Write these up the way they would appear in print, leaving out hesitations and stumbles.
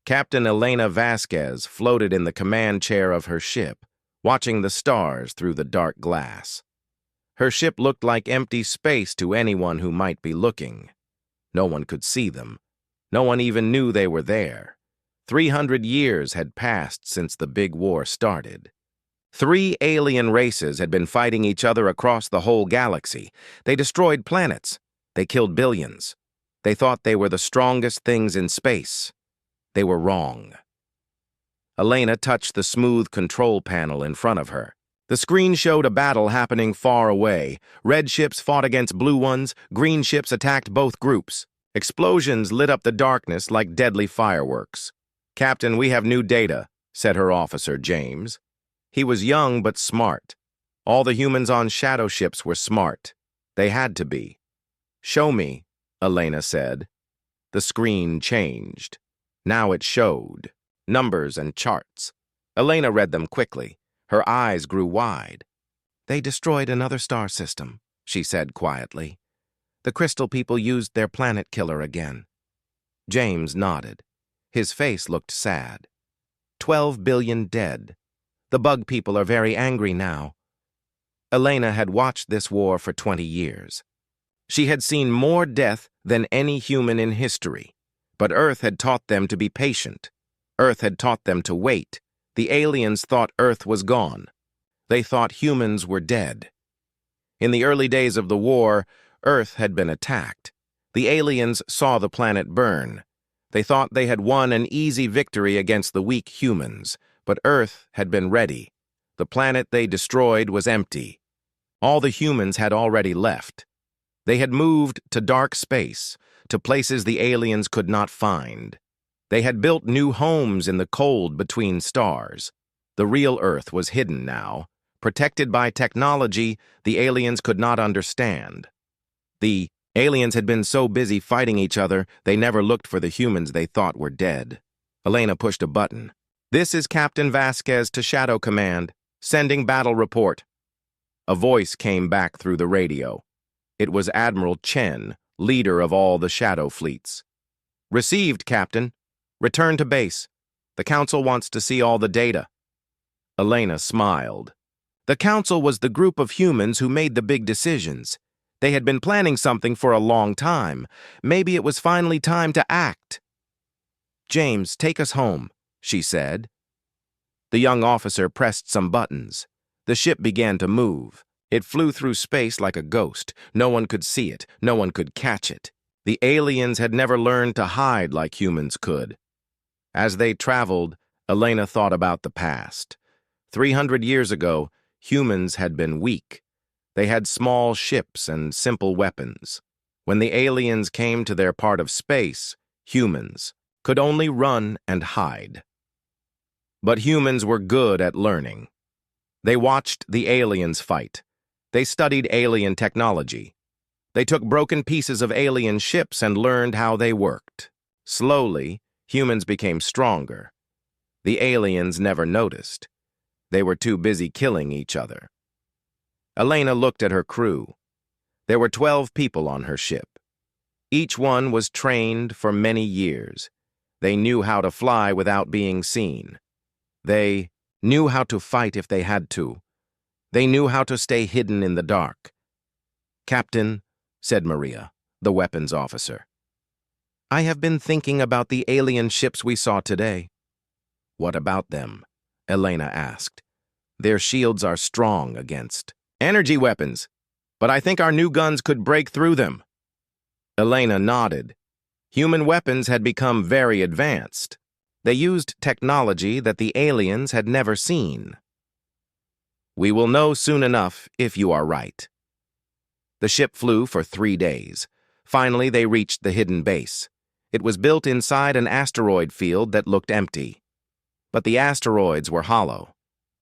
Captain Elena Vasquez floated in the command chair of her ship, watching the stars through the dark glass. Her ship looked like empty space to anyone who might be looking. No one could see them. No one even knew they were there. 300 years had passed since the big war started. 3 alien races had been fighting each other across the whole galaxy. They destroyed planets. They killed billions. They thought they were the strongest things in space. They were wrong. Elena touched the smooth control panel in front of her. The screen showed a battle happening far away. Red ships fought against blue ones. Green ships attacked both groups. Explosions lit up the darkness like deadly fireworks. "Captain, we have new data," said her officer, James. He was young but smart. All the humans on shadow ships were smart. They had to be. "Show me," Elena said. The screen changed. Now it showed numbers and charts. Elena read them quickly. Her eyes grew wide. "They destroyed another star system," she said quietly. "The crystal people used their planet killer again." James nodded. His face looked sad. 12 billion dead. The bug people are very angry now. Elena had watched this war for 20 years. She had seen more death than any human in history. But Earth had taught them to be patient. Earth had taught them to wait. The aliens thought Earth was gone. They thought humans were dead. In the early days of the war, Earth had been attacked. The aliens saw the planet burn. They thought they had won an easy victory against the weak humans, but Earth had been ready. The planet they destroyed was empty. All the humans had already left. They had moved to dark space, to places the aliens could not find. They had built new homes in the cold between stars. The real Earth was hidden now, protected by technology the aliens could not understand. The aliens had been so busy fighting each other, they never looked for the humans they thought were dead. Elena pushed a button. "This is Captain Vasquez to Shadow Command, sending battle report." A voice came back through the radio. It was Admiral Chen, leader of all the shadow fleets. "Received, Captain. Return to base. The Council wants to see all the data." Elena smiled. The Council was the group of humans who made the big decisions. They had been planning something for a long time. Maybe it was finally time to act. "James, take us home," she said. The young officer pressed some buttons. The ship began to move. It flew through space like a ghost. No one could see it. No one could catch it. The aliens had never learned to hide like humans could. As they traveled, Elena thought about the past. 300 years ago, humans had been weak. They had small ships and simple weapons. When the aliens came to their part of space, humans could only run and hide. But humans were good at learning. They watched the aliens fight. They studied alien technology. They took broken pieces of alien ships and learned how they worked. Slowly, humans became stronger. The aliens never noticed. They were too busy killing each other. Elena looked at her crew. There were 12 people on her ship. Each one was trained for many years. They knew how to fly without being seen. They knew how to fight if they had to. They knew how to stay hidden in the dark. "Captain," said Maria, the weapons officer, "I have been thinking about the alien ships we saw today." "What about them?" Elena asked. "Their shields are strong against energy weapons, but I think our new guns could break through them." Elena nodded. Human weapons had become very advanced. They used technology that the aliens had never seen. "We will know soon enough if you are right." The ship flew for 3 days. Finally, they reached the hidden base. It was built inside an asteroid field that looked empty. But the asteroids were hollow.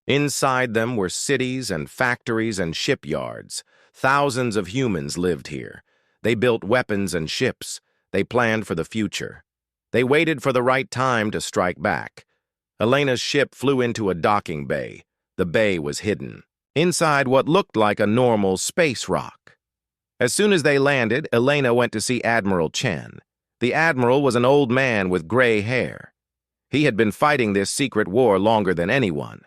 Inside them were cities and factories and shipyards. Thousands of humans lived here. They built weapons and ships. They planned for the future. They waited for the right time to strike back. Elena's ship flew into a docking bay. The bay was hidden inside what looked like a normal space rock. As soon as they landed, Elena went to see Admiral Chen. The admiral was an old man with gray hair. He had been fighting this secret war longer than anyone.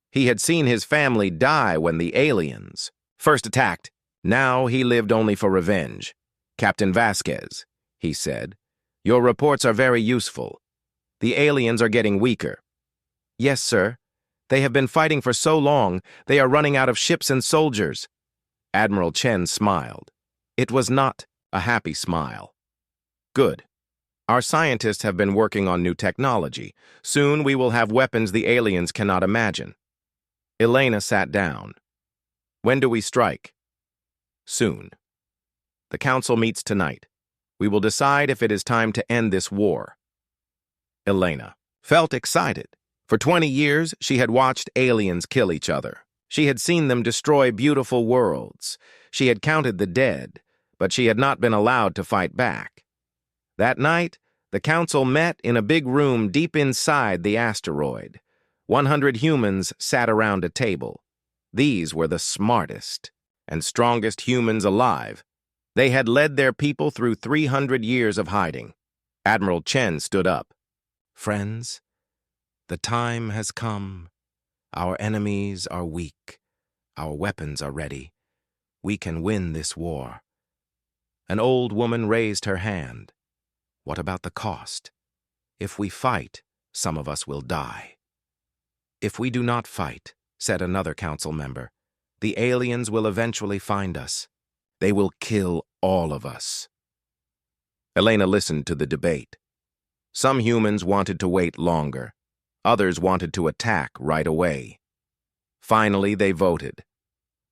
He had seen his family die when the aliens first attacked. Now he lived only for revenge. "Captain Vasquez," he said, "your reports are very useful. The aliens are getting weaker." "Yes, sir. They have been fighting for so long, they are running out of ships and soldiers." Admiral Chen smiled. It was not a happy smile. "Good. Our scientists have been working on new technology. Soon we will have weapons the aliens cannot imagine." Elena sat down. "When do we strike?" "Soon. The council meets tonight. We will decide if it is time to end this war." Elena felt excited. For 20 years, she had watched aliens kill each other. She had seen them destroy beautiful worlds. She had counted the dead, but she had not been allowed to fight back. That night, the council met in a big room deep inside the asteroid. 100 humans sat around a table. These were the smartest and strongest humans alive. They had led their people through 300 years of hiding. Admiral Chen stood up. "Friends, the time has come. Our enemies are weak. Our weapons are ready. We can win this war." An old woman raised her hand. "What about the cost? If we fight, some of us will die." "If we do not fight," said another council member, "the aliens will eventually find us. They will kill all of us." Elena listened to the debate. Some humans wanted to wait longer. Others wanted to attack right away. Finally, they voted.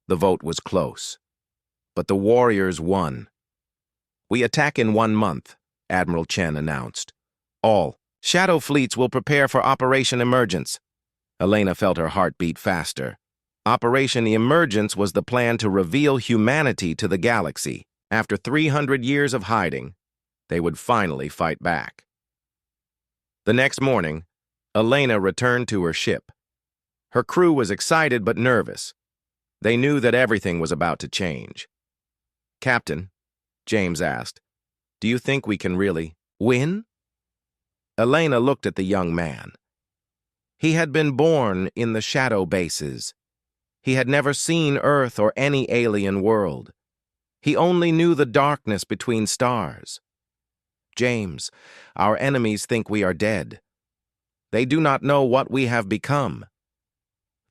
The vote was close. But the warriors won. "We attack in 1 month," Admiral Chen announced. "All shadow fleets will prepare for Operation Emergence." Elena felt her heart beat faster. Operation Emergence was the plan to reveal humanity to the galaxy. After 300 years of hiding, they would finally fight back. The next morning, Elena returned to her ship. Her crew was excited but nervous. They knew that everything was about to change. "Captain," James asked, "do you think we can really win?" Elena looked at the young man. He had been born in the shadow bases. He had never seen Earth or any alien world. He only knew the darkness between stars. "James, our enemies think we are dead. They do not know what we have become.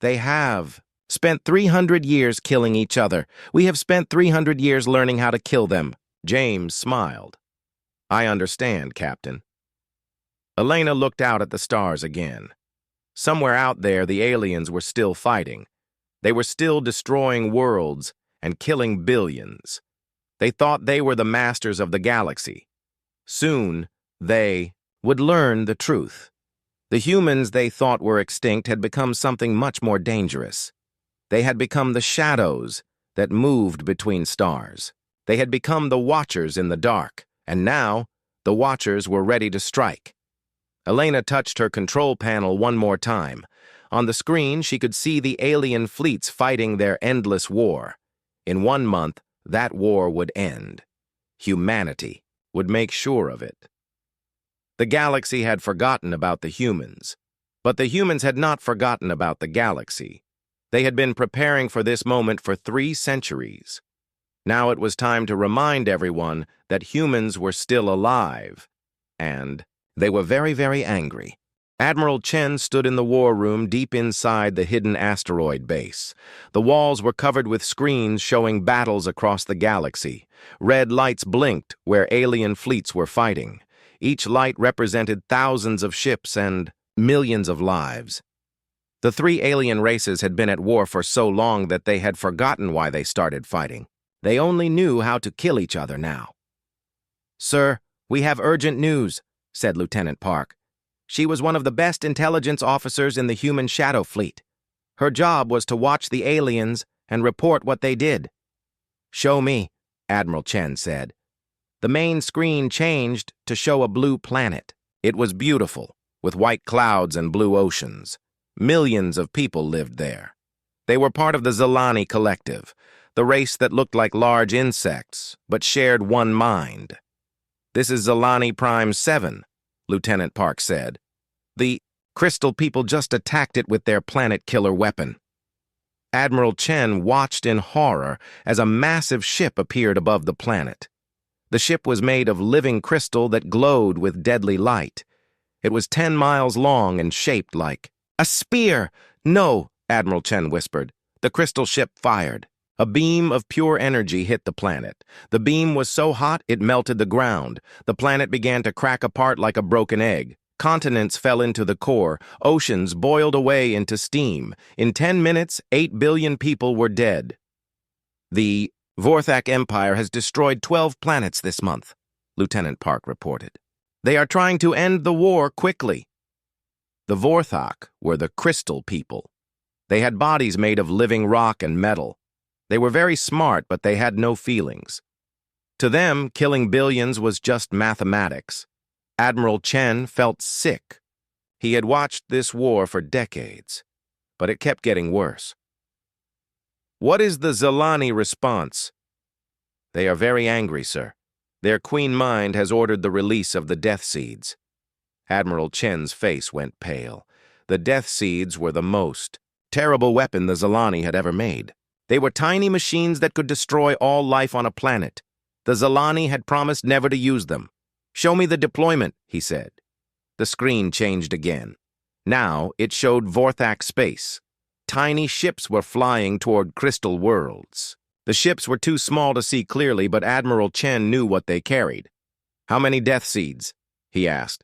They have spent 300 years killing each other. We have spent 300 years learning how to kill them." James smiled. "I understand, Captain." Elena looked out at the stars again. Somewhere out there, the aliens were still fighting. They were still destroying worlds and killing billions. They thought they were the masters of the galaxy. Soon, they would learn the truth. The humans they thought were extinct had become something much more dangerous. They had become the shadows that moved between stars. They had become the watchers in the dark, and now the watchers were ready to strike. Elena touched her control panel one more time. On the screen, she could see the alien fleets fighting their endless war. In 1 month, that war would end. Humanity would make sure of it. The galaxy had forgotten about the humans, but the humans had not forgotten about the galaxy. They had been preparing for this moment for 3 centuries. Now it was time to remind everyone that humans were still alive, and they were very, very angry. Admiral Chen stood in the war room deep inside the hidden asteroid base. The walls were covered with screens showing battles across the galaxy. Red lights blinked where alien fleets were fighting. Each light represented thousands of ships and millions of lives. The 3 alien races had been at war for so long that they had forgotten why they started fighting. They only knew how to kill each other now. "Sir, we have urgent news," said Lieutenant Park. She was one of the best intelligence officers in the human shadow fleet. Her job was to watch the aliens and report what they did. "Show me," Admiral Chen said. The main screen changed to show a blue planet. It was beautiful, with white clouds and blue oceans. Millions of people lived there. They were part of the Zelani collective, the race that looked like large insects, but shared one mind. "This is Zelani Prime 7, Lieutenant Park said. The crystal people just attacked it with their planet-killer weapon. Admiral Chen watched in horror as a massive ship appeared above the planet. The ship was made of living crystal that glowed with deadly light. It was 10 miles long and shaped like a spear. "No," Admiral Chen whispered. The crystal ship fired. A beam of pure energy hit the planet. The beam was so hot it melted the ground. The planet began to crack apart like a broken egg. Continents fell into the core. Oceans boiled away into steam. In 10 minutes, 8 billion people were dead. "The Vorthak Empire has destroyed 12 planets this month," Lieutenant Park reported. "They are trying to end the war quickly." The Vorthak were the crystal people. They had bodies made of living rock and metal. They were very smart, but they had no feelings. To them, killing billions was just mathematics. Admiral Chen felt sick. He had watched this war for decades, but it kept getting worse. "What is the Zelani response?" "They are very angry, sir. Their Queen Mind has ordered the release of the Death Seeds." Admiral Chen's face went pale. The Death Seeds were the most terrible weapon the Zelani had ever made. They were tiny machines that could destroy all life on a planet. The Zelani had promised never to use them. "Show me the deployment," he said. The screen changed again. Now it showed Vorthak space. Tiny ships were flying toward crystal worlds. The ships were too small to see clearly, but Admiral Chen knew what they carried. "How many Death Seeds?" he asked.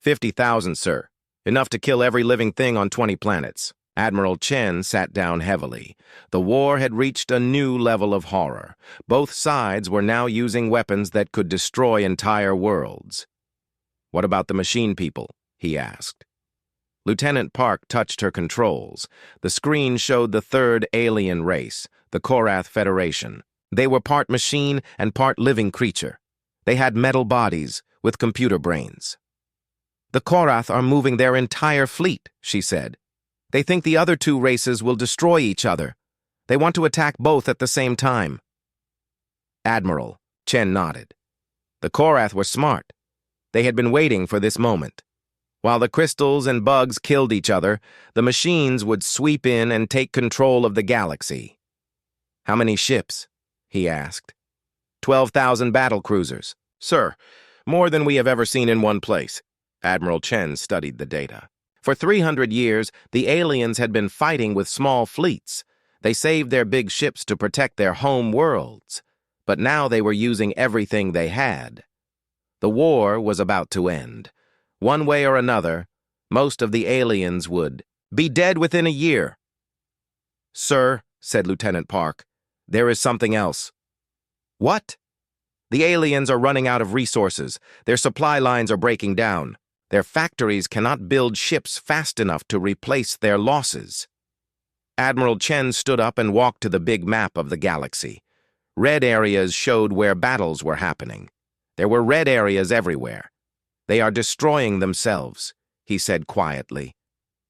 50,000, sir. Enough to kill every living thing on 20 planets. Admiral Chen sat down heavily. The war had reached a new level of horror. Both sides were now using weapons that could destroy entire worlds. "What about the machine people?" he asked. Lieutenant Park touched her controls. The screen showed the third alien race, the Korath Federation. They were part machine and part living creature. They had metal bodies with computer brains. "The Korath are moving their entire fleet," she said. "They think the other two races will destroy each other. They want to attack both at the same time." "Admiral," Chen nodded. "The Korath were smart. They had been waiting for this moment. While the crystals and bugs killed each other, the machines would sweep in and take control of the galaxy." "How many ships?" he asked. 12,000 battle cruisers. Sir, more than we have ever seen in one place." Admiral Chen studied the data. For 300 years, the aliens had been fighting with small fleets. They saved their big ships to protect their home worlds. But now they were using everything they had. The war was about to end. One way or another, most of the aliens would be dead within a year. "Sir," said Lieutenant Park, "there is something else." "What?" "The aliens are running out of resources. Their supply lines are breaking down. Their factories cannot build ships fast enough to replace their losses." Admiral Chen stood up and walked to the big map of the galaxy. Red areas showed where battles were happening. There were red areas everywhere. "They are destroying themselves," he said quietly.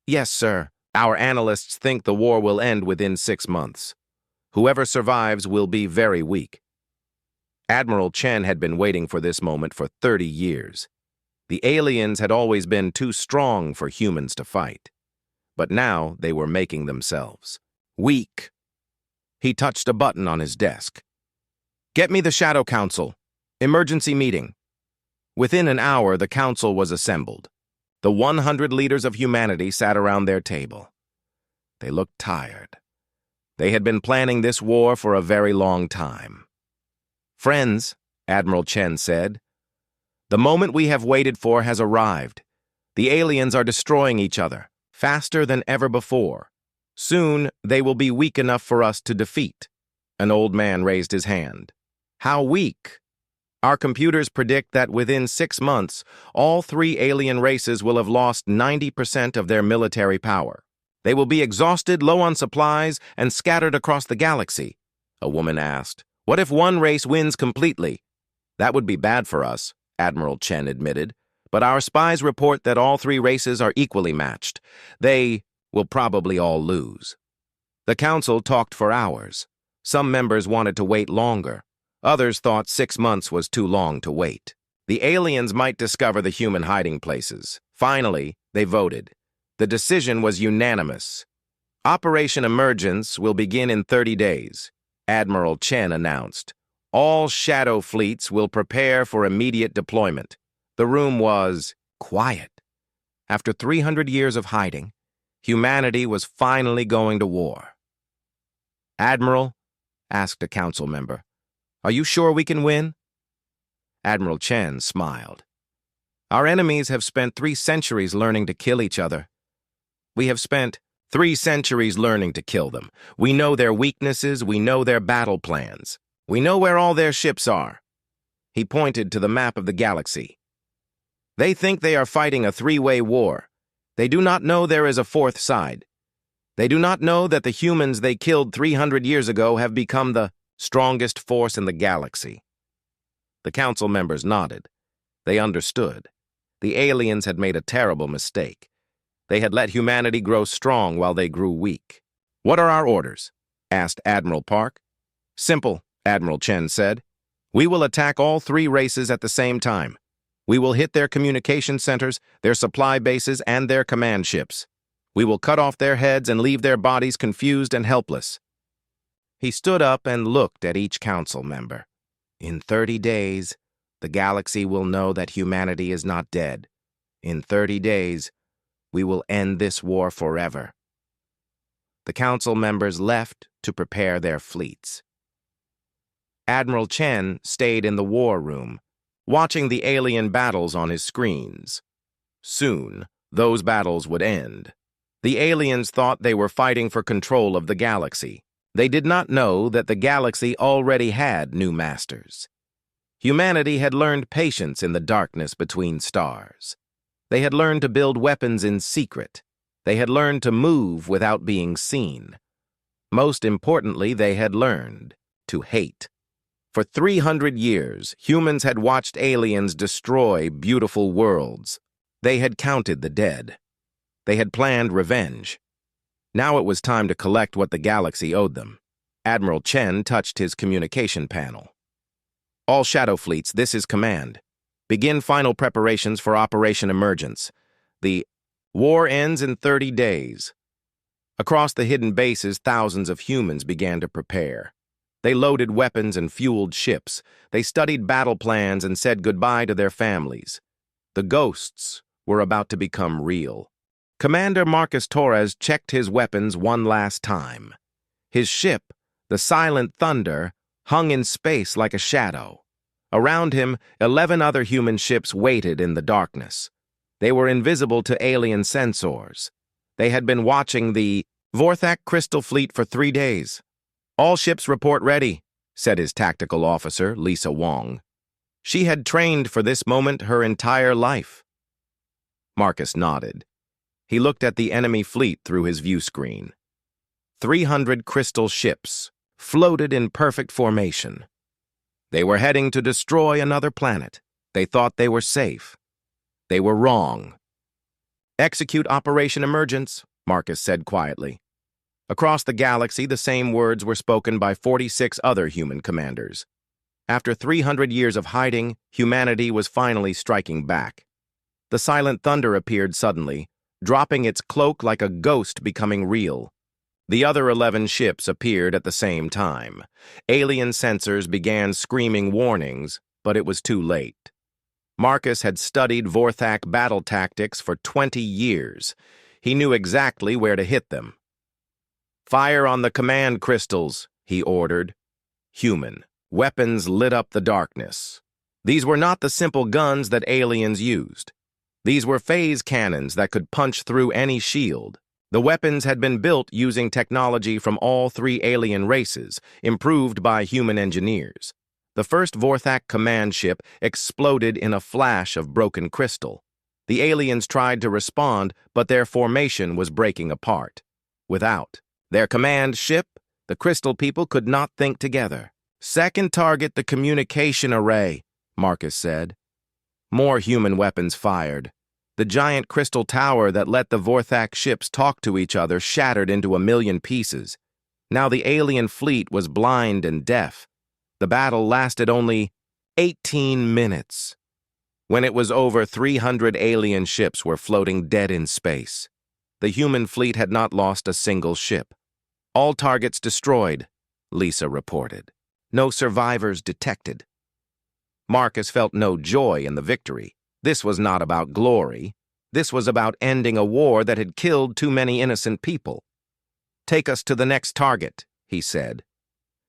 "Yes, sir. Our analysts think the war will end within 6 months. Whoever survives will be very weak." Admiral Chen had been waiting for this moment for 30 years. The aliens had always been too strong for humans to fight. But now they were making themselves weak. He touched a button on his desk. "Get me the Shadow Council. Emergency meeting." Within an hour, the council was assembled. The 100 leaders of humanity sat around their table. They looked tired. They had been planning this war for a very long time. "Friends," Admiral Chen said, "the moment we have waited for has arrived. The aliens are destroying each other, faster than ever before. Soon, they will be weak enough for us to defeat." An old man raised his hand. "How weak?" "Our computers predict that within 6 months, all 3 alien races will have lost 90% of their military power. They will be exhausted, low on supplies, and scattered across the galaxy." A woman asked, "What if one race wins completely?" "That would be bad for us," Admiral Chen admitted. "But our spies report that all 3 races are equally matched. They will probably all lose." The council talked for hours. Some members wanted to wait longer. Others thought 6 months was too long to wait. The aliens might discover the human hiding places. Finally, They voted. The decision was unanimous. Operation Emergence will begin in 30 days, Admiral Chen announced. All shadow fleets will prepare for immediate deployment. The room was quiet. After 300 years of hiding, humanity was finally going to war. "Admiral," asked a council member, "are you sure we can win?" Admiral Chen smiled. "Our enemies have spent 3 centuries learning to kill each other. We have spent 3 centuries learning to kill them. We know their weaknesses, we know their battle plans. We know where all their ships are." He pointed to the map of the galaxy. "They think they are fighting a 3-way war. They do not know there is a 4th side. They do not know that the humans they killed 300 years ago have become the strongest force in the galaxy." The council members nodded. They understood. The aliens had made a terrible mistake. They had let humanity grow strong while they grew weak. "What are our orders?" asked Admiral Park. "Simple," Admiral Chen said. "We will attack all 3 races at the same time. We will hit their communication centers, their supply bases, and their command ships. We will cut off their heads and leave their bodies confused and helpless." He stood up and looked at each council member. "In 30 days, the galaxy will know that humanity is not dead. In 30 days, we will end this war forever." The council members left to prepare their fleets. Admiral Chen stayed in the war room, watching the alien battles on his screens. Soon, those battles would end. The aliens thought they were fighting for control of the galaxy. They did not know that the galaxy already had new masters. Humanity had learned patience in the darkness between stars. They had learned to build weapons in secret. They had learned to move without being seen. Most importantly, they had learned to hate. For 300 years, humans had watched aliens destroy beautiful worlds. They had counted the dead. They had planned revenge. Now it was time to collect what the galaxy owed them. Admiral Chen touched his communication panel. "All shadow fleets, this is command. Begin final preparations for Operation Emergence. The war ends in 30 days. Across the hidden bases, thousands of humans began to prepare. They loaded weapons and fueled ships. They studied battle plans and said goodbye to their families. The ghosts were about to become real. Commander Marcus Torres checked his weapons one last time. His ship, the Silent Thunder, hung in space like a shadow. Around him, 11 other human ships waited in the darkness. They were invisible to alien sensors. They had been watching the Vorthak Crystal Fleet for 3 days. "All ships report ready," said his tactical officer, Lisa Wong. She had trained for this moment her entire life. Marcus nodded. He looked at the enemy fleet through his view screen. 300 crystal ships floated in perfect formation. They were heading to destroy another planet. They thought they were safe. They were wrong. "Execute Operation Emergence," Marcus said quietly. Across the galaxy, the same words were spoken by 46 other human commanders. After 300 years of hiding, humanity was finally striking back. The Silent Thunder appeared suddenly, dropping its cloak like a ghost becoming real. The other 11 ships appeared at the same time. Alien sensors began screaming warnings, but it was too late. Marcus had studied Vorthak battle tactics for 20 years. He knew exactly where to hit them. "Fire on the command crystals," he ordered. Human weapons lit up the darkness. These were not the simple guns that aliens used. These were phase cannons that could punch through any shield. The weapons had been built using technology from all 3 alien races, improved by human engineers. The first Vorthak command ship exploded in a flash of broken crystal. The aliens tried to respond, but their formation was breaking apart. Without their command ship, the crystal people could not think together. "Second target the communication array," Marcus said. More human weapons fired. The giant crystal tower that let the Vorthak ships talk to each other shattered into a million pieces. Now the alien fleet was blind and deaf. The battle lasted only 18 minutes. When it was over, 300 alien ships were floating dead in space. The human fleet had not lost a single ship. All targets destroyed, Lisa reported. No survivors detected. Marcus felt no joy in the victory. This was not about glory. This was about ending a war that had killed too many innocent people. "Take us to the next target," he said.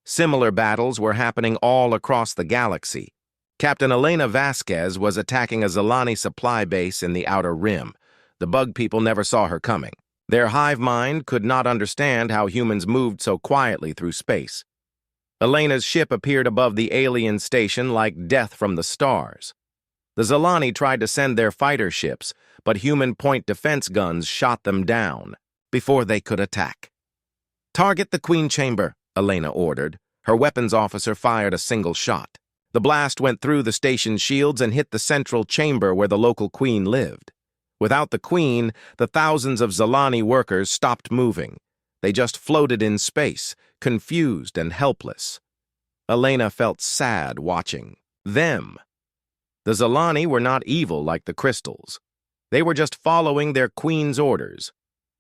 Similar battles were happening all across the galaxy. Captain Elena Vasquez was attacking a Zilani supply base in the Outer Rim. The bug people never saw her coming. Their hive mind could not understand how humans moved so quietly through space. Elena's ship appeared above the alien station like death from the stars. The Zilani tried to send their fighter ships, but human point defense guns shot them down before they could attack. "Target the Queen Chamber," Elena ordered. Her weapons officer fired a single shot. The blast went through the station's shields and hit the central chamber where the local queen lived. Without the queen, the thousands of Zilani workers stopped moving. They just floated in space, confused and helpless. Elena felt sad watching them. The Zilani were not evil like the crystals. They were just following their queen's orders.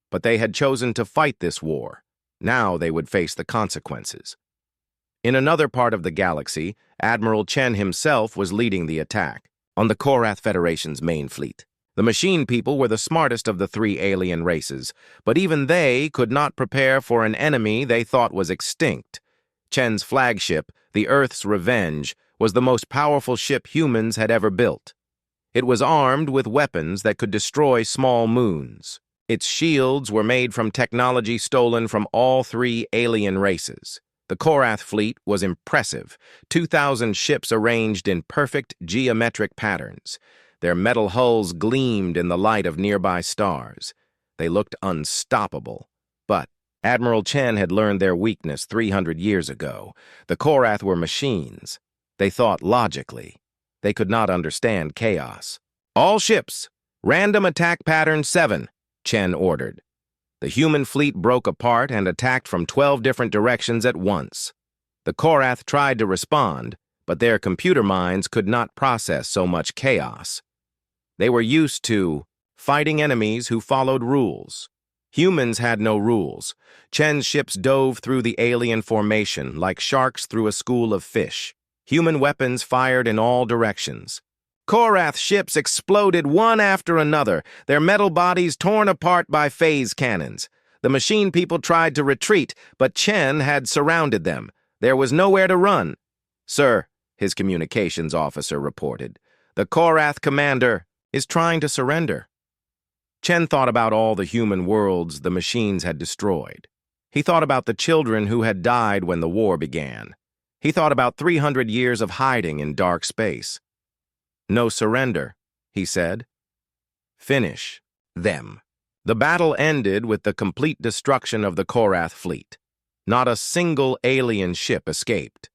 But they had chosen to fight this war. Now they would face the consequences. In another part of the galaxy, Admiral Chen himself was leading the attack on the Korath Federation's main fleet. The machine people were the smartest of the three alien races, but even they could not prepare for an enemy they thought was extinct. Chen's flagship, the Earth's Revenge, was the most powerful ship humans had ever built. It was armed with weapons that could destroy small moons. Its shields were made from technology stolen from all three alien races. The Korath fleet was impressive, 2,000 ships arranged in perfect geometric patterns. Their metal hulls gleamed in the light of nearby stars. They looked unstoppable. But Admiral Chen had learned their weakness 300 years ago. The Korath were machines. They thought logically. They could not understand chaos. "All ships, random attack pattern 7, Chen ordered. The human fleet broke apart and attacked from 12 different directions at once. The Korath tried to respond, but their computer minds could not process so much chaos. They were used to fighting enemies who followed rules. Humans had no rules. Chen's ships dove through the alien formation like sharks through a school of fish. Human weapons fired in all directions. Korath ships exploded one after another, their metal bodies torn apart by phase cannons. The machine people tried to retreat, but Chen had surrounded them. There was nowhere to run. "Sir," his communications officer reported, "the Korath commander is trying to surrender." Chen thought about all the human worlds the machines had destroyed. He thought about the children who had died when the war began. He thought about 300 years of hiding in dark space. "No surrender," he said. "Finish them." The battle ended with the complete destruction of the Korath fleet. Not a single alien ship escaped.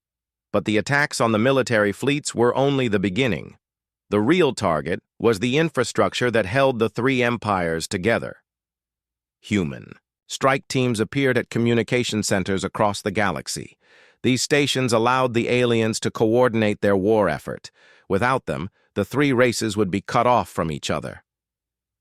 But the attacks on the military fleets were only the beginning. The real target was the infrastructure that held the three empires together. Human. Strike teams appeared at communication centers across the galaxy. These stations allowed the aliens to coordinate their war effort. Without them, the three races would be cut off from each other.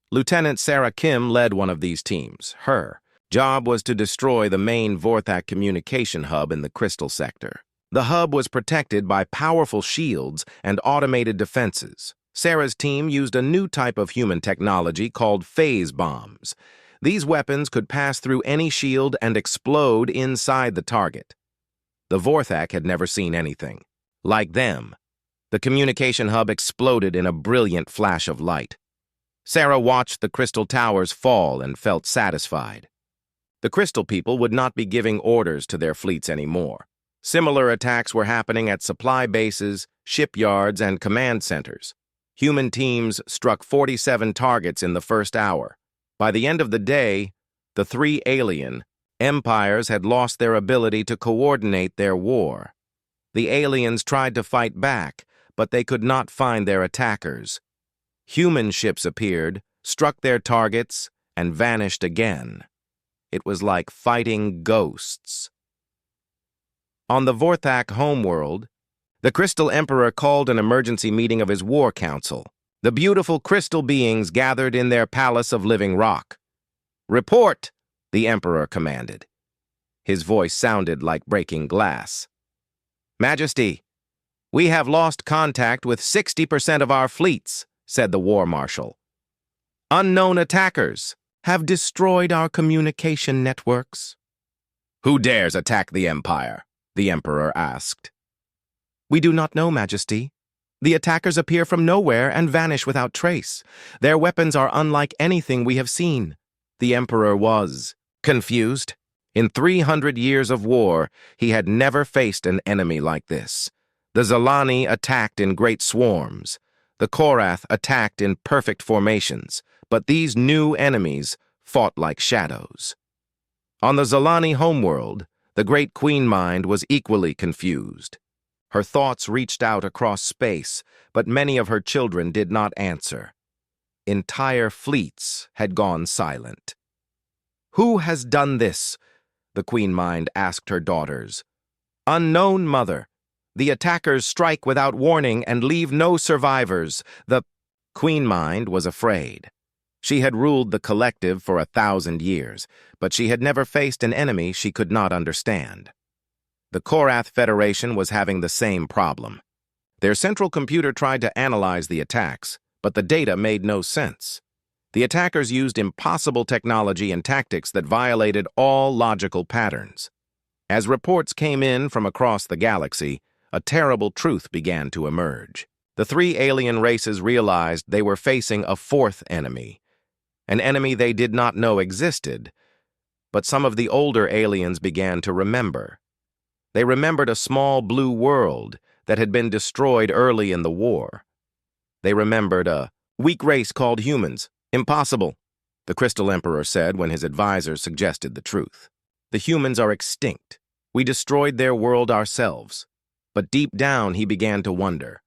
Lieutenant Sarah Kim led one of these teams. Her job was to destroy the main Vorthak communication hub in the Crystal Sector. The hub was protected by powerful shields and automated defenses. Sarah's team used a new type of human technology called phase bombs. These weapons could pass through any shield and explode inside the target. The Vorthak had never seen anything like them. The communication hub exploded in a brilliant flash of light. Sarah watched the crystal towers fall and felt satisfied. The crystal people would not be giving orders to their fleets anymore. Similar attacks were happening at supply bases, shipyards, and command centers. Human teams struck 47 targets in the first hour. By the end of the day, the three alien empires had lost their ability to coordinate their war. The aliens tried to fight back, but they could not find their attackers. Human ships appeared, struck their targets, and vanished again. It was like fighting ghosts. On the Vorthak homeworld, the Crystal Emperor called an emergency meeting of his war council. The beautiful crystal beings gathered in their palace of living rock. "Report!" the Emperor commanded. His voice sounded like breaking glass. "Majesty, we have lost contact with 60% of our fleets," said the War Marshal. "Unknown attackers have destroyed our communication networks." "Who dares attack the Empire?" the Emperor asked. "We do not know, Majesty. The attackers appear from nowhere and vanish without trace. Their weapons are unlike anything we have seen." The Emperor was confused. In 300 years of war, he had never faced an enemy like this. The Zalani attacked in great swarms. The Korath attacked in perfect formations. But these new enemies fought like shadows. On the Zalani homeworld, the great Queen Mind was equally confused. Her thoughts reached out across space, but many of her children did not answer. Entire fleets had gone silent. "Who has done this?" the Queen Mind asked her daughters. "Unknown, Mother. The attackers strike without warning and leave no survivors." The Queen Mind was afraid. She had ruled the collective for 1,000 years, but she had never faced an enemy she could not understand. The Korath Federation was having the same problem. Their central computer tried to analyze the attacks, but the data made no sense. The attackers used impossible technology and tactics that violated all logical patterns. As reports came in from across the galaxy, a terrible truth began to emerge. The three alien races realized they were facing a fourth enemy, an enemy they did not know existed, but some of the older aliens began to remember. They remembered a small blue world that had been destroyed early in the war. They remembered a weak race called humans. "Impossible," the Crystal Emperor said when his advisors suggested the truth. "The humans are extinct. We destroyed their world ourselves." But deep down he began to wonder.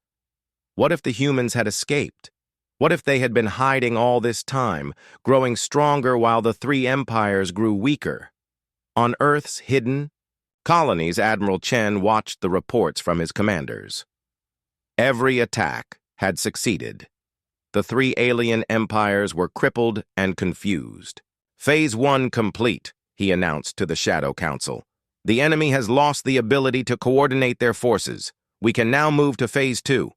What if the humans had escaped? What if they had been hiding all this time, growing stronger while the three empires grew weaker? On Earth's hidden colonies, Admiral Chen watched the reports from his commanders. Every attack had succeeded. The three alien empires were crippled and confused. "Phase 1 complete," he announced to the Shadow Council. "The enemy has lost the ability to coordinate their forces. We can now move to Phase 2.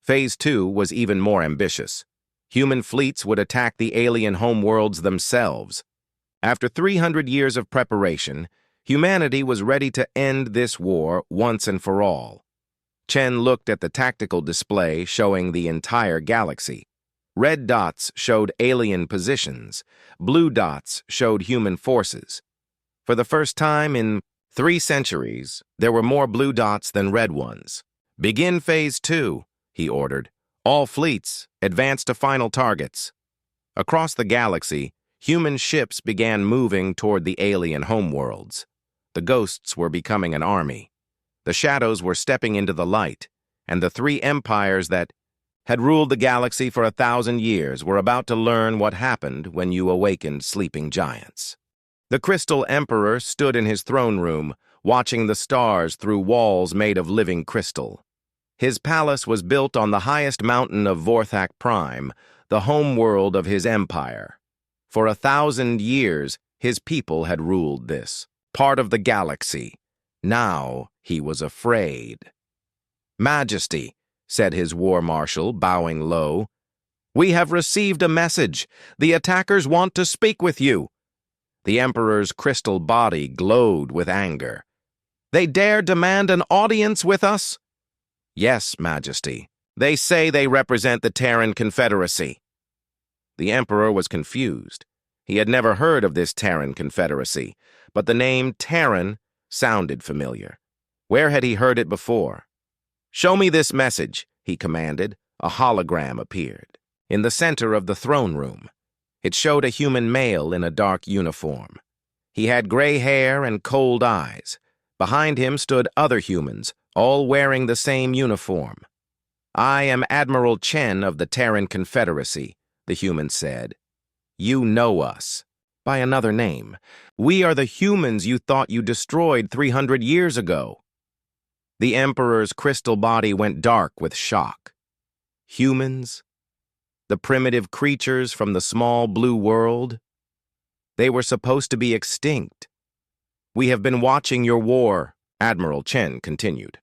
Phase 2 was even more ambitious. Human fleets would attack the alien homeworlds themselves. After 300 years of preparation, humanity was ready to end this war once and for all. Chen looked at the tactical display showing the entire galaxy. Red dots showed alien positions. Blue dots showed human forces. For the first time in 3 centuries, there were more blue dots than red ones. "Begin Phase 2, he ordered. "All fleets, advance to final targets." Across the galaxy, human ships began moving toward the alien homeworlds. The ghosts were becoming an army. The shadows were stepping into the light, and the three empires that had ruled the galaxy for 1,000 years were about to learn what happened when you awakened sleeping giants. The Crystal Emperor stood in his throne room, watching the stars through walls made of living crystal. His palace was built on the highest mountain of Vorthak Prime, the home world of his empire. For 1,000 years, his people had ruled this part of the galaxy. Now he was afraid. "Majesty," said his war marshal, bowing low, "we have received a message. The attackers want to speak with you." The Emperor's crystal body glowed with anger. "They dare demand an audience with us?" "Yes, Majesty. They say they represent the Terran Confederacy." The Emperor was confused. He had never heard of this Terran Confederacy, but the name Terran sounded familiar. Where had he heard it before? "Show me this message," he commanded. A hologram appeared in the center of the throne room. It showed a human male in a dark uniform. He had gray hair and cold eyes. Behind him stood other humans, all wearing the same uniform. "I am Admiral Chen of the Terran Confederacy," the human said. "You know us by another name. We are the humans you thought you destroyed 300 years ago." The Emperor's crystal body went dark with shock. Humans? The primitive creatures from the small blue world? They were supposed to be extinct. "We have been watching your war," Admiral Chen continued.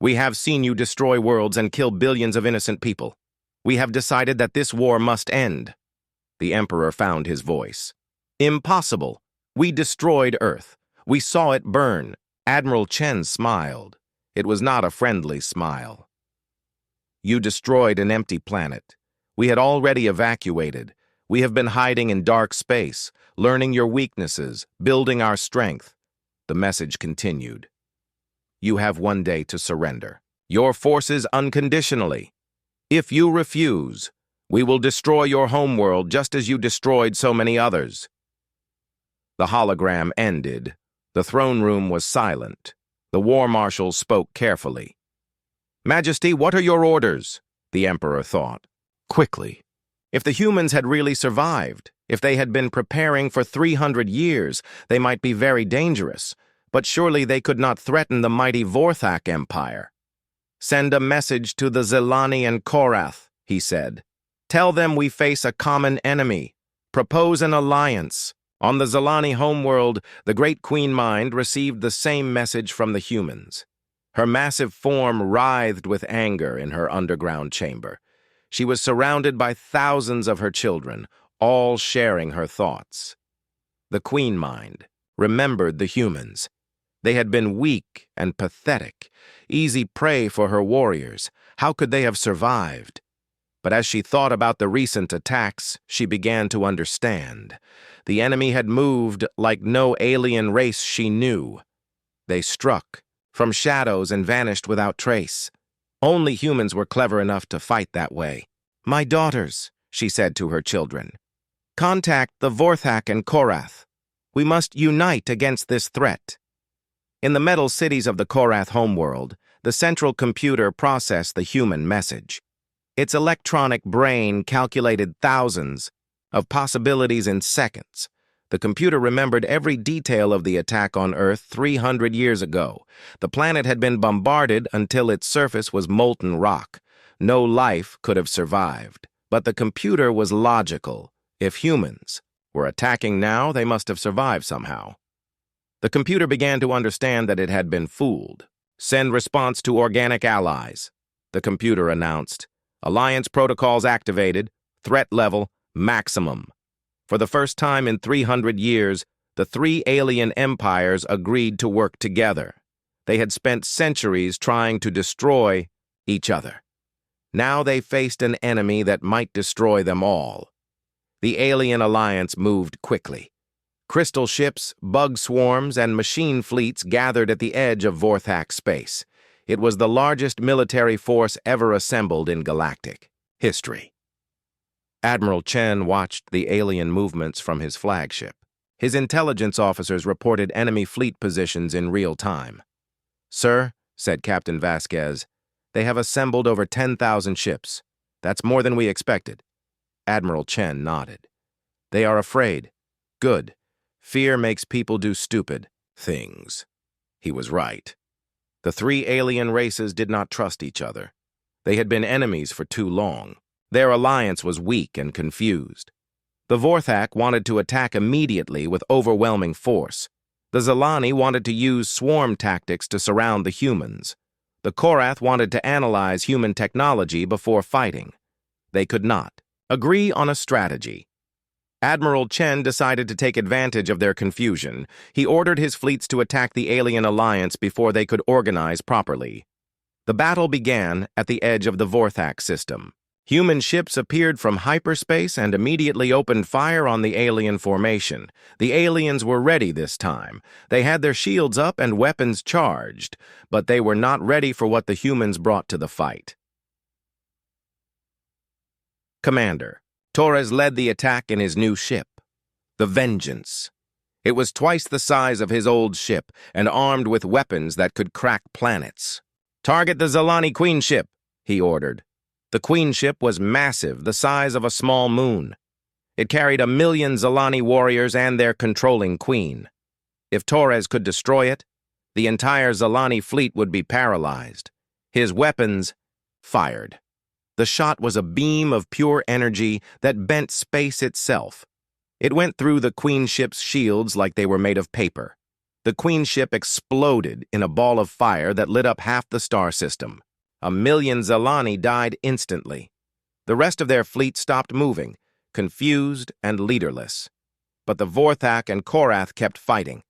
"We have seen you destroy worlds and kill billions of innocent people. We have decided that this war must end." The Emperor found his voice. "Impossible. We destroyed Earth. We saw it burn." Admiral Chen smiled. It was not a friendly smile. "You destroyed an empty planet. We had already evacuated. We have been hiding in dark space, learning your weaknesses, building our strength." The message continued. "You have one day to surrender your forces unconditionally. If you refuse, we will destroy your homeworld just as you destroyed so many others." The hologram ended. The throne room was silent. The war marshal spoke carefully. "Majesty, what are your orders?" the Emperor thought. Quickly. If the humans had really survived, if they had been preparing for 300 years, they might be very dangerous, but surely they could not threaten the mighty Vorthak Empire. "Send a message to the Zelani and Korath," he said. "Tell them we face a common enemy. Propose an alliance." On the Zelani homeworld, the Great Queen Mind received the same message from the humans. Her massive form writhed with anger in her underground chamber. She was surrounded by thousands of her children, all sharing her thoughts. The Queen Mind remembered the humans. They had been weak and pathetic, easy prey for her warriors. How could they have survived? But as she thought about the recent attacks, she began to understand. The enemy had moved like no alien race she knew. They struck from shadows and vanished without trace. Only humans were clever enough to fight that way. "My daughters," she said to her children, "contact the Vorthak and Korath. We must unite against this threat." In the metal cities of the Korath homeworld, the central computer processed the human message. Its electronic brain calculated thousands of possibilities in seconds. The computer remembered every detail of the attack on Earth 300 years ago. The planet had been bombarded until its surface was molten rock. No life could have survived. But the computer was logical. If humans were attacking now, they must have survived somehow. The computer began to understand that it had been fooled. "Send response to organic allies," the computer announced. "Alliance protocols activated. Threat level maximum." For the first time in 300 years, the three alien empires agreed to work together. They had spent centuries trying to destroy each other. Now they faced an enemy that might destroy them all. The alien alliance moved quickly. Crystal ships, bug swarms, and machine fleets gathered at the edge of Vorthak space. It was the largest military force ever assembled in galactic history. Admiral Chen watched the alien movements from his flagship. His intelligence officers reported enemy fleet positions in real time. "Sir," said Captain Vasquez, "they have assembled over 10,000 ships. That's more than we expected." Admiral Chen nodded. "They are afraid. Good. Fear makes people do stupid things." He was right. The three alien races did not trust each other. They had been enemies for too long. Their alliance was weak and confused. The Vorthak wanted to attack immediately with overwhelming force. The Zelani wanted to use swarm tactics to surround the humans. The Korath wanted to analyze human technology before fighting. They could not agree on a strategy. Admiral Chen decided to take advantage of their confusion. He ordered his fleets to attack the alien alliance before they could organize properly. The battle began at the edge of the Vorthak system. Human ships appeared from hyperspace and immediately opened fire on the alien formation. The aliens were ready this time. They had their shields up and weapons charged, but they were not ready for what the humans brought to the fight. Commander Torres led the attack in his new ship, the Vengeance. It was twice the size of his old ship and armed with weapons that could crack planets. "Target the Zelani Queen ship," he ordered. The Queen ship was massive, the size of a small moon. It carried 1,000,000 Zelani warriors and their controlling queen. If Torres could destroy it, the entire Zelani fleet would be paralyzed. His weapons fired. The shot was a beam of pure energy that bent space itself. It went through the Queen ship's shields like they were made of paper. The Queen ship exploded in a ball of fire that lit up half the star system. 1,000,000 Zalani died instantly. The rest of their fleet stopped moving, confused and leaderless. But the Vorthak and Korath kept fighting.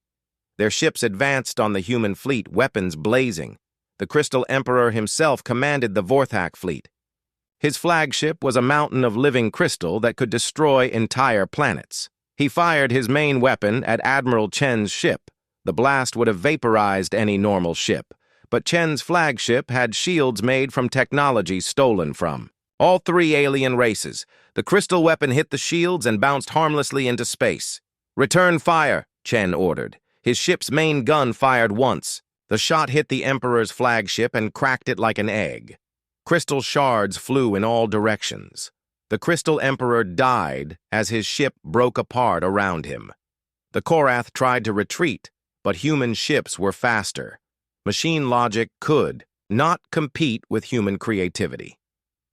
Their ships advanced on the human fleet, weapons blazing. The Crystal Emperor himself commanded the Vorthak fleet. His flagship was a mountain of living crystal that could destroy entire planets. He fired his main weapon at Admiral Chen's ship. The blast would have vaporized any normal ship, but Chen's flagship had shields made from technology stolen from all three alien races. The crystal weapon hit the shields and bounced harmlessly into space. "Return fire," Chen ordered. His ship's main gun fired once. The shot hit the Emperor's flagship and cracked it like an egg. Crystal shards flew in all directions. The Crystal Emperor died as his ship broke apart around him. The Korath tried to retreat, but human ships were faster. Machine logic could not compete with human creativity.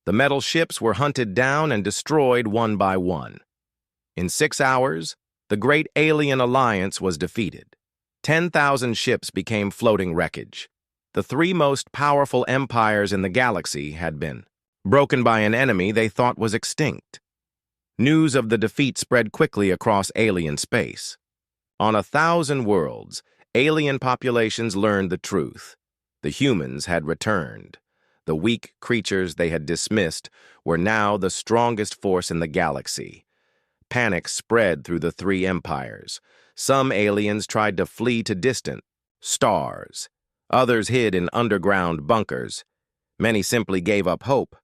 The metal ships were hunted down and destroyed one by one. In 6 hours, the Great Alien Alliance was defeated. 10,000 ships became floating wreckage. The three most powerful empires in the galaxy had been broken by an enemy they thought was extinct. News of the defeat spread quickly across alien space. On 1,000 worlds, alien populations learned the truth. The humans had returned. The weak creatures they had dismissed were now the strongest force in the galaxy. Panic spread through the three empires. Some aliens tried to flee to distant stars. Others hid in underground bunkers. Many simply gave up hope.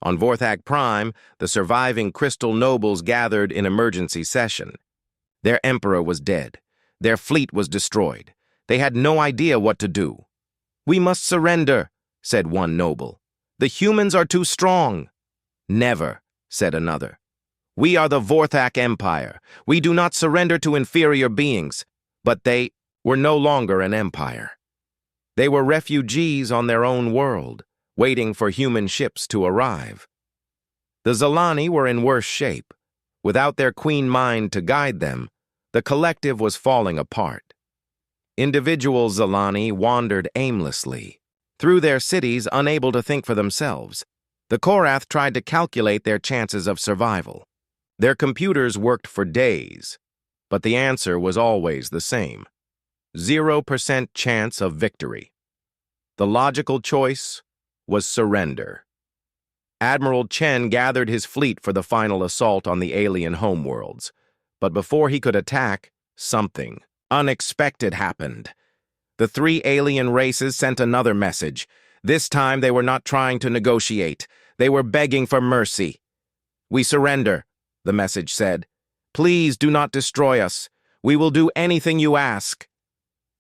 On Vorthak Prime, the surviving crystal nobles gathered in emergency session. Their emperor was dead. Their fleet was destroyed. They had no idea what to do. "We must surrender," said one noble. "The humans are too strong." "Never," said another. "We are the Vorthak Empire. We do not surrender to inferior beings." But they were no longer an empire. They were refugees on their own world, waiting for human ships to arrive. The Zalani were in worse shape. Without their queen mind to guide them, the collective was falling apart. Individual Zalani wandered aimlessly through their cities, unable to think for themselves. The Korath tried to calculate their chances of survival. Their computers worked for days, but the answer was always the same: 0% chance of victory. The logical choice was surrender. Admiral Chen gathered his fleet for the final assault on the alien homeworlds, but before he could attack, something unexpected happened. The three alien races sent another message. This time they were not trying to negotiate. They were begging for mercy. "We surrender," the message said. "Please do not destroy us. We will do anything you ask."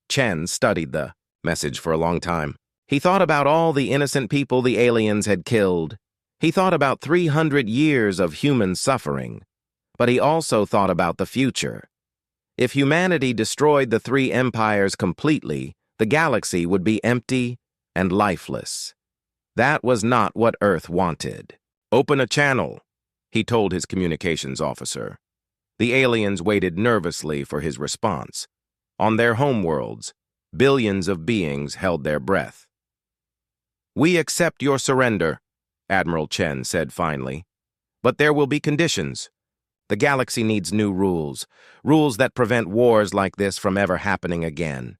Chen studied the message for a long time. He thought about all the innocent people the aliens had killed. He thought about 300 years of human suffering. But he also thought about the future. If humanity destroyed the three empires completely, the galaxy would be empty and lifeless. That was not what Earth wanted. "Open a channel," he told his communications officer. The aliens waited nervously for his response. On their homeworlds, billions of beings held their breath. "We accept your surrender," Admiral Chen said finally. "But there will be conditions. The galaxy needs new rules, rules that prevent wars like this from ever happening again."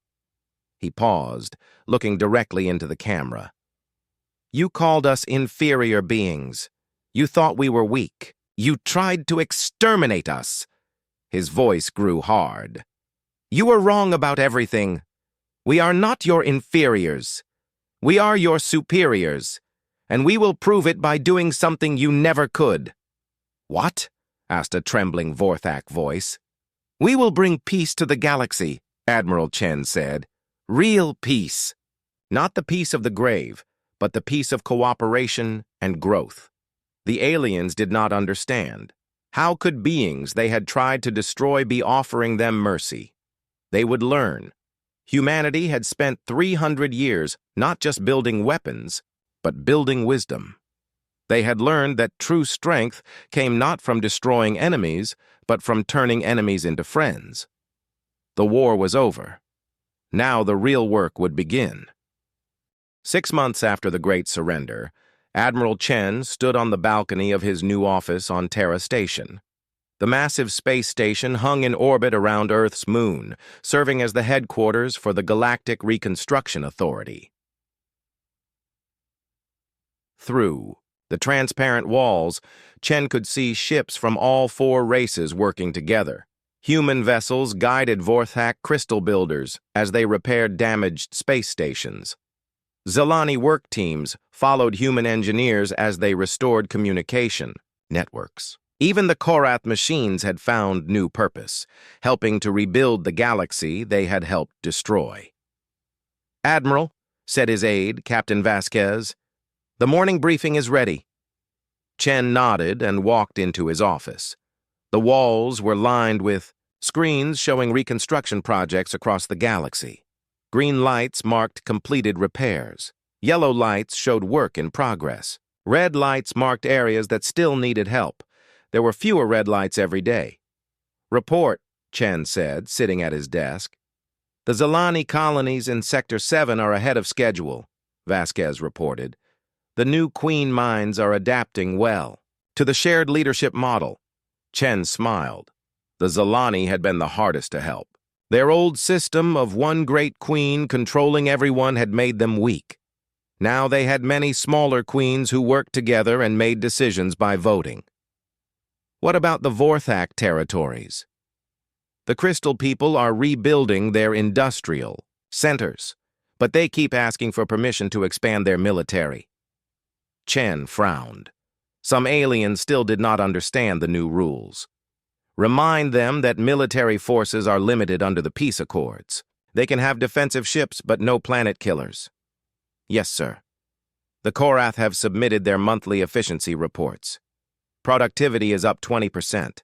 He paused, looking directly into the camera. "You called us inferior beings. You thought we were weak. You tried to exterminate us." His voice grew hard. "You were wrong about everything. We are not your inferiors. We are your superiors, and we will prove it by doing something you never could." "What?" asked a trembling Vorthak voice. "We will bring peace to the galaxy," Admiral Chen said. "Real peace. Not the peace of the grave, but the peace of cooperation and growth." The aliens did not understand. How could beings they had tried to destroy be offering them mercy? They would learn. Humanity had spent 300 years not just building weapons, but building wisdom. They had learned that true strength came not from destroying enemies, but from turning enemies into friends. The war was over. Now the real work would begin. 6 months after the Great Surrender, Admiral Chen stood on the balcony of his new office on Terra Station. The massive space station hung in orbit around Earth's moon, serving as the headquarters for the Galactic Reconstruction Authority. Through the transparent walls, Chen could see ships from all 4 races working together. Human vessels guided Vorthak crystal builders as they repaired damaged space stations. Zelani work teams followed human engineers as they restored communication networks. Even the Korath machines had found new purpose, helping to rebuild the galaxy they had helped destroy. "Admiral," said his aide, Captain Vasquez, "the morning briefing is ready." Chen nodded and walked into his office. The walls were lined with screens showing reconstruction projects across the galaxy. Green lights marked completed repairs. Yellow lights showed work in progress. Red lights marked areas that still needed help. There were fewer red lights every day. "Report," Chen said, sitting at his desk. "The Zelani colonies in Sector 7 are ahead of schedule," Vasquez reported. "The new Queen mines are adapting well to the shared leadership model." Chen smiled. The Zelani had been the hardest to help. Their old system of one great queen controlling everyone had made them weak. Now they had many smaller queens who worked together and made decisions by voting. "What about the Vorthak territories?" "The Crystal people are rebuilding their industrial centers, but they keep asking for permission to expand their military." Chen frowned. Some aliens still did not understand the new rules. "Remind them that military forces are limited under the peace accords. They can have defensive ships, but no planet killers." "Yes, sir." The Korath have submitted their monthly efficiency reports. Productivity is up 20%.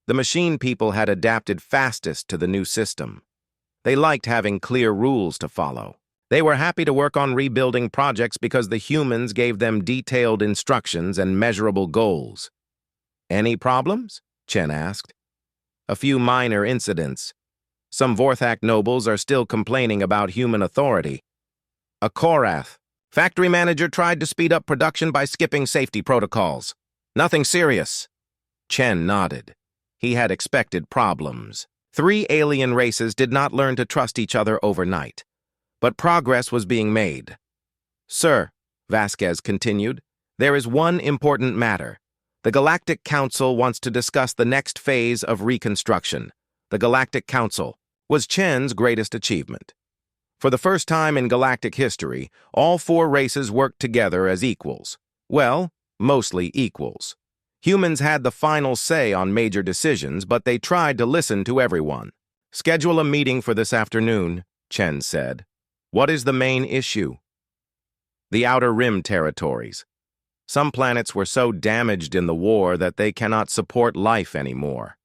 The machine people had adapted fastest to the new system. They liked having clear rules to follow. They were happy to work on rebuilding projects because the humans gave them detailed instructions and measurable goals. "Any problems?" Chen asked. "A few minor incidents. Some Vorthak nobles are still complaining about human authority. A Korath factory manager tried to speed up production by skipping safety protocols. Nothing serious." Chen nodded. He had expected problems. 3 alien races did not learn to trust each other overnight. But progress was being made. "Sir," Vasquez continued, "there is one important matter. The Galactic Council wants to discuss the next phase of reconstruction. The Galactic Council was Chen's greatest achievement. For the first time in galactic history, all 4 races worked together as equals. Well, mostly equals. Humans had the final say on major decisions, but they tried to listen to everyone. "Schedule a meeting for this afternoon," Chen said. "What is the main issue?" "The Outer Rim territories. Some planets were so damaged in the war that they cannot support life anymore.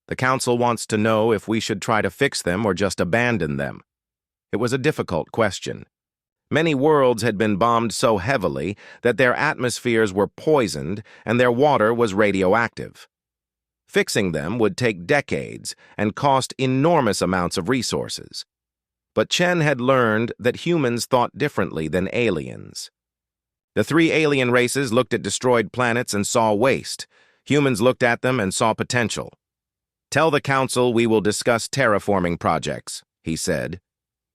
The Council wants to know if we should try to fix them or just abandon them." It was a difficult question. Many worlds had been bombed so heavily that their atmospheres were poisoned and their water was radioactive. Fixing them would take decades and cost enormous amounts of resources. But Chen had learned that humans thought differently than aliens. The 3 alien races looked at destroyed planets and saw waste. Humans looked at them and saw potential. "Tell the Council we will discuss terraforming projects," he said.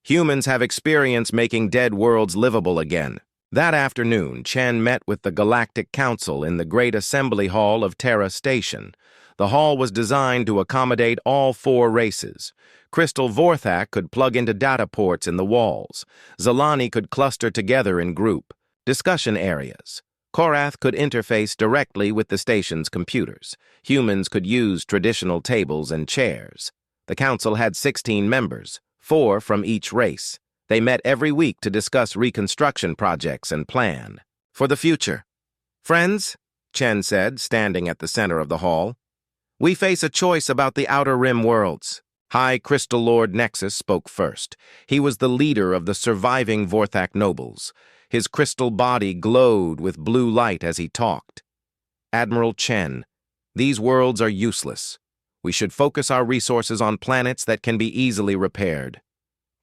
"Humans have experience making dead worlds livable again." That afternoon, Chen met with the Galactic Council in the Great Assembly Hall of Terra Station. The hall was designed to accommodate all 4 races. Crystal Vorthak could plug into data ports in the walls. Zelani could cluster together in group discussion areas. Korath could interface directly with the station's computers. Humans could use traditional tables and chairs. The council had 16 members, 4 from each race. They met every week to discuss reconstruction projects and plan for the future. "Friends," Chen said, standing at the center of the hall, "we face a choice about the Outer Rim worlds." High Crystal Lord Nexus spoke first. He was the leader of the surviving Vorthak nobles. His crystal body glowed with blue light as he talked. Admiral Chen, these worlds are useless. We should focus our resources on planets that can be easily repaired.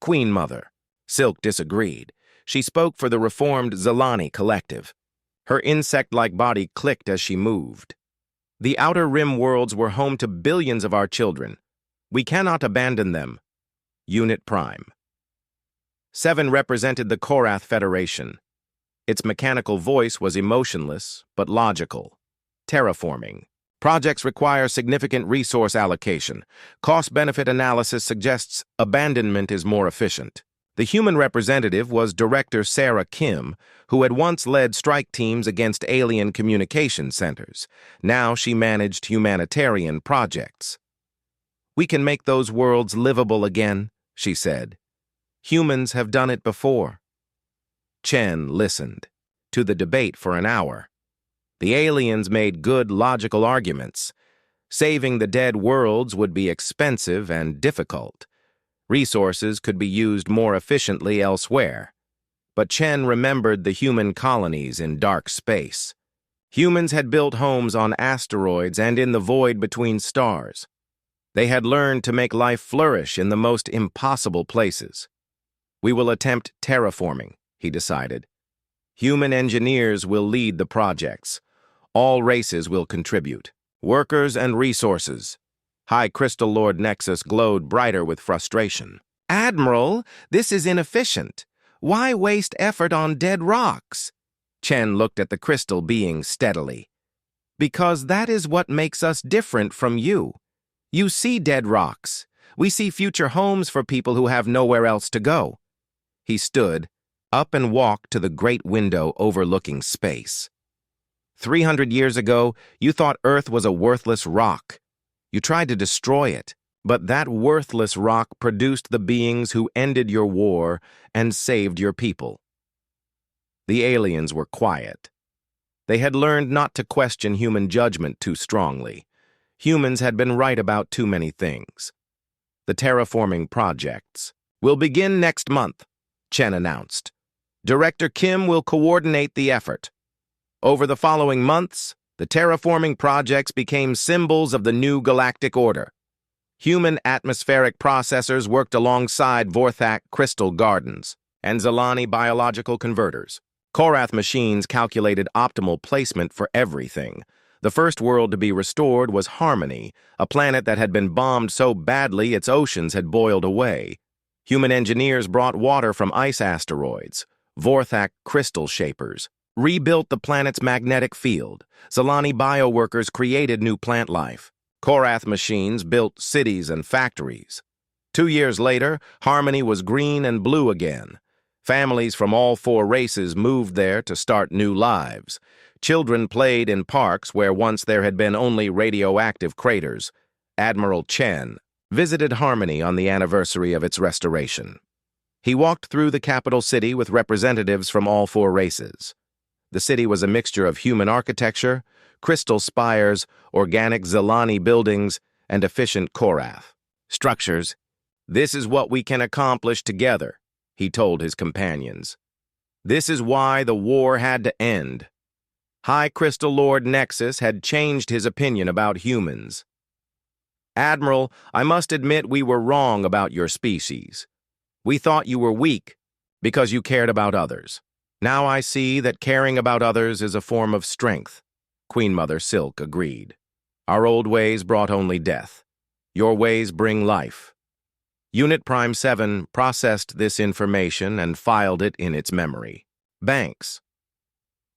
Queen Mother. Silk disagreed. She spoke for the reformed Zelani collective. Her insect-like body clicked as she moved. The Outer Rim worlds were home to billions of our children. We cannot abandon them. Unit Prime. 7 represented the Korath Federation. Its mechanical voice was emotionless, but logical. Terraforming. Projects require significant resource allocation. Cost-benefit analysis suggests abandonment is more efficient. The human representative was Director Sarah Kim, who had once led strike teams against alien communication centers. Now she managed humanitarian projects. "We can make those worlds livable again," she said. "Humans have done it before." Chen listened to the debate for an hour. The aliens made good logical arguments. Saving the dead worlds would be expensive and difficult. Resources could be used more efficiently elsewhere. But Chen remembered the human colonies in dark space. Humans had built homes on asteroids and in the void between stars. They had learned to make life flourish in the most impossible places. "We will attempt terraforming," he decided. "Human engineers will lead the projects. All races will contribute. Workers and resources." High Crystal Lord Nexus glowed brighter with frustration. "Admiral, this is inefficient. Why waste effort on dead rocks?" Chen looked at the crystal being steadily. "Because that is what makes us different from you. You see dead rocks. We see future homes for people who have nowhere else to go." He stood up and walked to the great window overlooking space. 300 years ago, you thought Earth was a worthless rock. You tried to destroy it, but that worthless rock produced the beings who ended your war and saved your people. The aliens were quiet. They had learned not to question human judgment too strongly. Humans had been right about too many things. "The terraforming projects will begin next month," Chen announced. "Director Kim will coordinate the effort." Over the following months, the terraforming projects became symbols of the new galactic order. Human atmospheric processors worked alongside Vorthak crystal gardens and Zelani biological converters. Korath machines calculated optimal placement for everything. The first world to be restored was Harmony, a planet that had been bombed so badly its oceans had boiled away. Human engineers brought water from ice asteroids. Vorthak crystal shapers rebuilt the planet's magnetic field. Zelani bioworkers created new plant life. Korath machines built cities and factories. 2 years later, Harmony was green and blue again. Families from all 4 races moved there to start new lives. Children played in parks where once there had been only radioactive craters. Admiral Chen visited Harmony on the anniversary of its restoration. He walked through the capital city with representatives from all 4 races. The city was a mixture of human architecture, crystal spires, organic Zelani buildings, and efficient Korath structures. "This is what we can accomplish together," he told his companions. "This is why the war had to end." High Crystal Lord Nexus had changed his opinion about humans. "Admiral, I must admit we were wrong about your species. We thought you were weak because you cared about others. Now I see that caring about others is a form of strength." Queen Mother Silk agreed. "Our old ways brought only death. Your ways bring life." Unit Prime 7 processed this information and filed it in its memory. Banks.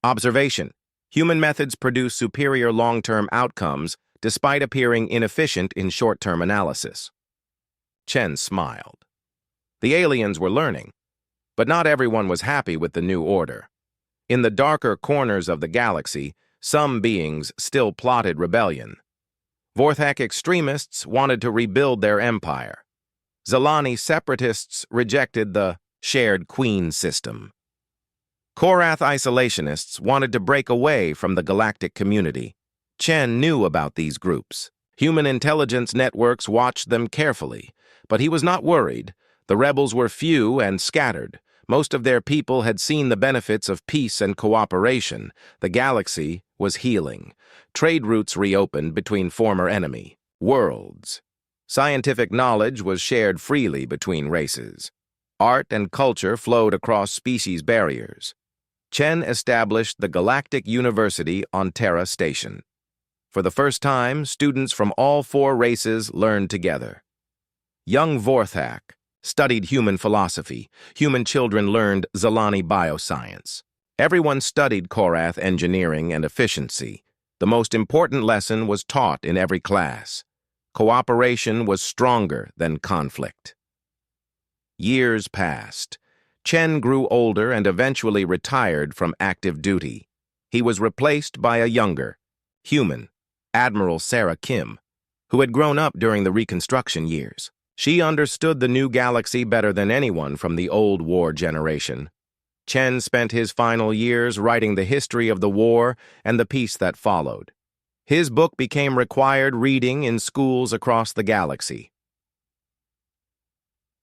Observation. Human methods produce superior long-term outcomes despite appearing inefficient in short-term analysis. Chen smiled. The aliens were learning, but not everyone was happy with the new order. In the darker corners of the galaxy, some beings still plotted rebellion. Vorthak extremists wanted to rebuild their empire. Zelani separatists rejected the shared queen system. Korath isolationists wanted to break away from the galactic community. Chen knew about these groups. Human intelligence networks watched them carefully, but he was not worried. The rebels were few and scattered, Most of their people had seen the benefits of peace and cooperation. The galaxy was healing. Trade routes reopened between former enemy worlds. Scientific knowledge was shared freely between races. Art and culture flowed across species barriers. Chen established the Galactic University on Terra Station. For the first time, students from all 4 races learned together. Young Vorthak studied human philosophy. Human children learned Zalani bioscience. Everyone studied Korath engineering and efficiency. The most important lesson was taught in every class. Cooperation was stronger than conflict. Years passed. Chen grew older and eventually retired from active duty. He was replaced by a younger, human, Admiral Sarah Kim, who had grown up during the Reconstruction years. She understood the new galaxy better than anyone from the old war generation. Chen spent his final years writing the history of the war and the peace that followed. His book became required reading in schools across the galaxy.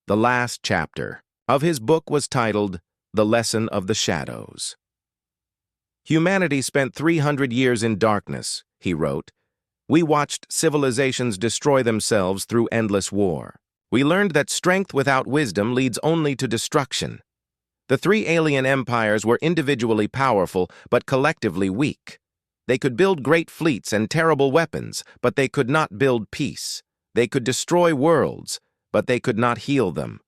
The last chapter of his book was titled The Lesson of the Shadows. Humanity spent 300 years in darkness, he wrote. We watched civilizations destroy themselves through endless war. We learned that strength without wisdom leads only to destruction. The 3 alien empires were individually powerful but collectively weak. They could build great fleets and terrible weapons, but they could not build peace. They could destroy worlds, but they could not heal them.